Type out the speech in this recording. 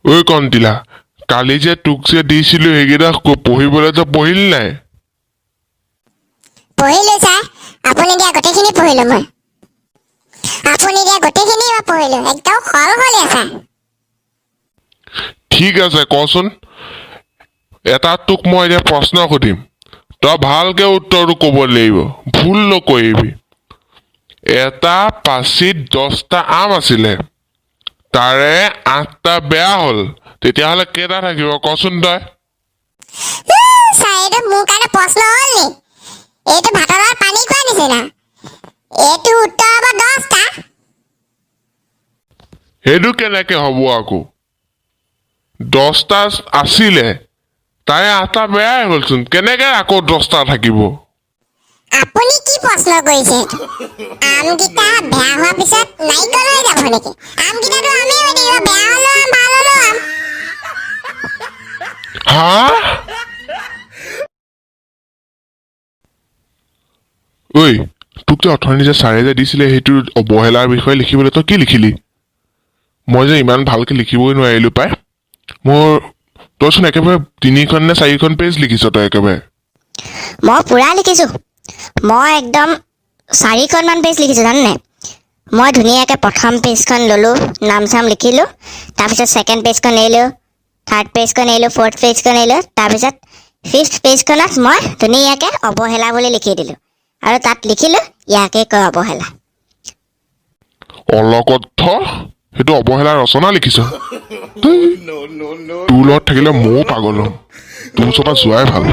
ঐ কণ্টিলা, কালি যে তোক যে দিছিলো সেইকেইটা পঢ়িবলৈ তই পঢ়িলি নাই? পঢ়িলো ছাৰ, আপুনি দিয়া গোটেইখিনি পঢ়িলো মই। আপুনি দিয়া গোটেইখিনি মই পঢ়িলো, একদম সলসলীয়া ছাৰ। ঠিক আছে কচোন, এটা তোক মই এতিয়া প্ৰশ্ন সুধিম, তই ভালকে উত্তৰটো ক'ব লাগিব, ভুল নকৰিবি। এটা পাচিত 10টা আম আছিলে, তাৰে 8টা বেয়া হ'ল, তেতিয়াহ'লে কেইটা থাকিব কচোন তই? ছাৰ এইটো মোৰ কাৰণে প্ৰশ্ন হ'ল নি? এইটো ভাতৰ লগত পানী খোৱা নিচিনা। এইটো উত্তৰ হ'ব 10টা। সেইটো কেনেকে হ'ব আকৌ? 10টা আছিলে, তাৰে 8টা বেয়াই হ'লচোন, কেনেকে আকৌ 10টা থাকিব? আপুনি কি প্ৰশ্ন কৰিছে? আমকেইটা বেয়া হোৱাৰ পিছত নাৰিকল হৈ যাব নেকি? আমকেইটাতো আমেই হৈ থাকিব, বেয়া হ'লেও আম, ভাল হ'লেও আম। হা? ঐ, তোক যে অথনি যে ছাৰে যে দিছিলে সেইটো অৱহেলাৰ বিষয়ে লিখিবলৈ, তই কি লিখিলি? মই যে ইমান ভালকে লিখিবই নোৱাৰিলো পাই। তইচোন একেবাৰে 3খন নে 4খন পেজ লিখিছ তই একেবাৰে। মই পুৰা লিখিছো। মই একদম 4খনমান পেজ লিখিছো জানে নাই? মই ধুনীয়াকৈ প্ৰথম পেজখন ল'লোঁ, নাম চাম লিখিলোঁ, তাৰপিছত ছেকেণ্ড পেজখন এৰিলোঁ, থাৰ্ড পেজখন এৰিলোঁ, ফ'ৰ্থ পেজখন এৰিলোঁ, তাৰপিছত 5th পেজখনত মই ধুনীয়াকৈ অৱহেলা বুলি লিখি দিলোঁ, আৰু তাত লিখিলোঁ ইয়াকে কয় অৱহেলা। অলকথ, সেইটো অৱহেলাৰ ৰচনা লিখিছ? তোৰ লগত থাকিলে ময়ো পাগল হ'ম, তোৰ ওচৰৰ পৰা যোৱাই ভাল।